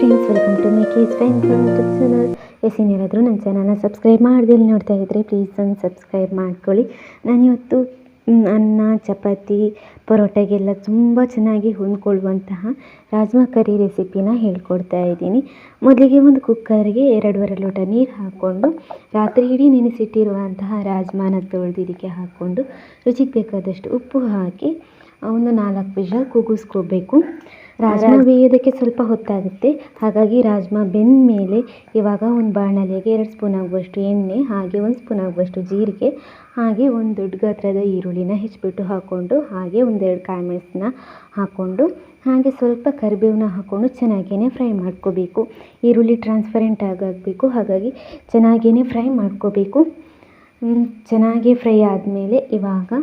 Friends, welcome to ಮೇಕೀಸ್ friends YouTube channel. ಏನಾದರೂ ನನ್ನ ಚಾನಲ್ನ ಸಬ್ಸ್ಕ್ರೈಬ್ ಮಾಡದೆ ನೋಡ್ತಾ ಇದ್ದರೆ ಪ್ಲೀಸ್ ಒಂದು ಸಬ್ಸ್ಕ್ರೈಬ್ ಮಾಡ್ಕೊಳ್ಳಿ. ನಾನಿವತ್ತು ಅನ್ನ, ಚಪಾತಿ, ಪರೋಟಗೆಲ್ಲ ತುಂಬ ಚೆನ್ನಾಗಿ ಹೊಂದ್ಕೊಳ್ಳುವಂತಹ ರಾಜ್ಮಾ ಕರಿ ರೆಸಿಪಿನ ಹೇಳ್ಕೊಡ್ತಾ ಇದ್ದೀನಿ. ಮೊದಲಿಗೆ ಒಂದು ಕುಕ್ಕರ್ಗೆ 2.5 ಲೋಟ ನೀರು ಹಾಕ್ಕೊಂಡು ರಾತ್ರಿ ಇಡೀ ನೆನೆಸಿಟ್ಟಿರುವಂತಹ ರಾಜ್ಮಾನ ತೊಳೆದು ಇದಕ್ಕೆ ಹಾಕ್ಕೊಂಡು ರುಚಿಗೆ ಬೇಕಾದಷ್ಟು ಉಪ್ಪು ಹಾಕಿ ಒಂದು 4 ವಿಷಲ್ ಕೂಗಿಸ್ಕೋಬೇಕು. ರಾಜ್ಮಾ ಬೇಯೋದಕ್ಕೆ ಸ್ವಲ್ಪ ಹೊತ್ತಾಗುತ್ತೆ, ಹಾಗಾಗಿ ರಾಜ್ಮಾ ಬೆಂದ ಮೇಲೆ ಇವಾಗ ಒಂದು ಬಾಣಲೆಗೆ 2 ಸ್ಪೂನ್ ಆಗುವಷ್ಟು ಎಣ್ಣೆ, ಹಾಗೆ 1 ಸ್ಪೂನ್ ಆಗುವಷ್ಟು ಜೀರಿಗೆ, ಹಾಗೆ ಒಂದು ದೊಡ್ಡ ಗಾತ್ರದ ಈರುಳ್ಳಿನ ಹೆಚ್ಚಿಬಿಟ್ಟು ಹಾಕ್ಕೊಂಡು, ಹಾಗೆ 1-2 ಕಾಳುಮೆಣಸನ್ನ ಹಾಕ್ಕೊಂಡು, ಹಾಗೆ ಸ್ವಲ್ಪ ಕರಿಬೇವನ್ನ ಹಾಕ್ಕೊಂಡು ಚೆನ್ನಾಗೇ ಫ್ರೈ ಮಾಡ್ಕೋಬೇಕು. ಈರುಳ್ಳಿ ಟ್ರಾನ್ಸ್ಪರೆಂಟ್ ಆಗಬೇಕು, ಹಾಗಾಗಿ ಚೆನ್ನಾಗೇ ಫ್ರೈ ಮಾಡ್ಕೋಬೇಕು. ಚೆನ್ನಾಗಿ ಫ್ರೈ ಆದಮೇಲೆ ಇವಾಗ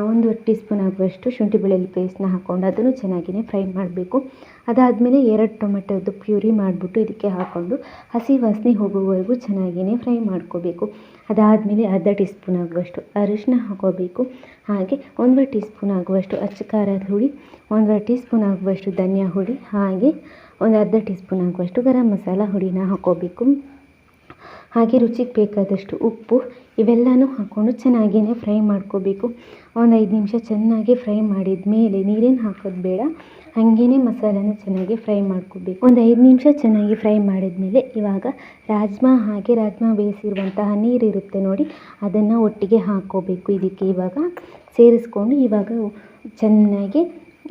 1 ಟೀ ಸ್ಪೂನ್ ಆಗುವಷ್ಟು ಶುಂಠಿ ಬೆಳ್ಳುಳ್ಳಿ ಪೇಸ್ಟ್ನ ಹಾಕ್ಕೊಂಡು ಅದನ್ನು ಚೆನ್ನಾಗಿಯೇ ಫ್ರೈ ಮಾಡಬೇಕು. ಅದಾದಮೇಲೆ 2 ಟೊಮೆಟೊದು ಪ್ಯೂರಿ ಮಾಡಿಬಿಟ್ಟು ಇದಕ್ಕೆ ಹಾಕ್ಕೊಂಡು ಹಸಿ ವಾಸನೆ ಹೋಗುವವರೆಗೂ ಚೆನ್ನಾಗಿಯೇ ಫ್ರೈ ಮಾಡ್ಕೋಬೇಕು. ಅದಾದಮೇಲೆ ಅರ್ಧ ಟೀ ಸ್ಪೂನ್ ಆಗುವಷ್ಟು ಅರಿಶಿನ ಹಾಕ್ಕೋಬೇಕು. ಹಾಗೆ 1 ಟೀ ಸ್ಪೂನ್ ಆಗುವಷ್ಟು ಅಚ್ಚ ಖಾರದ ಹುಡಿ, 1 ಟೀ ಸ್ಪೂನ್ ಆಗುವಷ್ಟು ಧನಿಯಾ ಹುಡಿ, ಹಾಗೆ ಒಂದು ಅರ್ಧ ಟೀ ಸ್ಪೂನ್ ಆಗುವಷ್ಟು ಗರಂ ಮಸಾಲ ಹುಡಿನ ಹಾಕ್ಕೋಬೇಕು. ಹಾಗೆ ರುಚಿಗೆ ಬೇಕಾದಷ್ಟು ಉಪ್ಪು, ಇವೆಲ್ಲನೂ ಹಾಕ್ಕೊಂಡು ಚೆನ್ನಾಗಿಯೇ ಫ್ರೈ ಮಾಡ್ಕೋಬೇಕು. ಒಂದು 5 ನಿಮಿಷ ಚೆನ್ನಾಗಿ ಫ್ರೈ ಮಾಡಿದ ಮೇಲೆ ನೀರೇನು ಹಾಕೋದು ಬೇಡ, ಹಾಗೇ ಮಸಾಲೆನ ಚೆನ್ನಾಗಿ ಫ್ರೈ ಮಾಡ್ಕೋಬೇಕು. ಒಂದು 5 ನಿಮಿಷ ಚೆನ್ನಾಗಿ ಫ್ರೈ ಮಾಡಿದ ಮೇಲೆ ಇವಾಗ ರಾಜ್ಮಾ ಬೇಯಿಸಿರುವಂತಹ ನೀರಿರುತ್ತೆ ನೋಡಿ, ಅದನ್ನು ಒಟ್ಟಿಗೆ ಹಾಕ್ಕೋಬೇಕು. ಇದಕ್ಕೆ ಇವಾಗ ಸೇರಿಸ್ಕೊಂಡು ಇವಾಗ ಚೆನ್ನಾಗಿ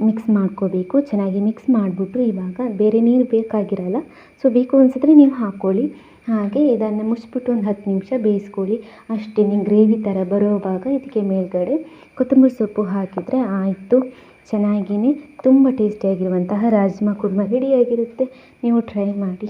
ಮಿಕ್ಸ್ ಮಾಡ್ಕೋಬೇಕು. ಚೆನ್ನಾಗಿ ಮಿಕ್ಸ್ ಮಾಡಿಬಿಟ್ಟು ಇವಾಗ ಬೇರೆ ನೀರು ಬೇಕಾಗಿರಲ್ಲ, ಸೊ ಬೇಕು ಅನಿಸಿದ್ರೆ ನೀವು ಹಾಕ್ಕೊಳ್ಳಿ. ಹಾಗೆ ಇದನ್ನು ಮುಚ್ಚಿಬಿಟ್ಟು ಒಂದು 10 ನಿಮಿಷ ಬೇಯಿಸ್ಕೊಳ್ಳಿ. ಅಷ್ಟೇ, ಗ್ರೇವಿ ಥರ ಬರೋವಾಗ ಇದಕ್ಕೆ ಮೇಲ್ಗಡೆ ಕೊತ್ತಂಬರಿ ಸೊಪ್ಪು ಹಾಕಿದರೆ ಆಯಿತು. ಚೆನ್ನಾಗಿಯೇ ತುಂಬ ಟೇಸ್ಟಿಯಾಗಿರುವಂತಹ ರಾಜ್ಮಾ ಕುರ್ಮ ರೆಡಿಯಾಗಿರುತ್ತೆ. ನೀವು ಟ್ರೈ ಮಾಡಿ.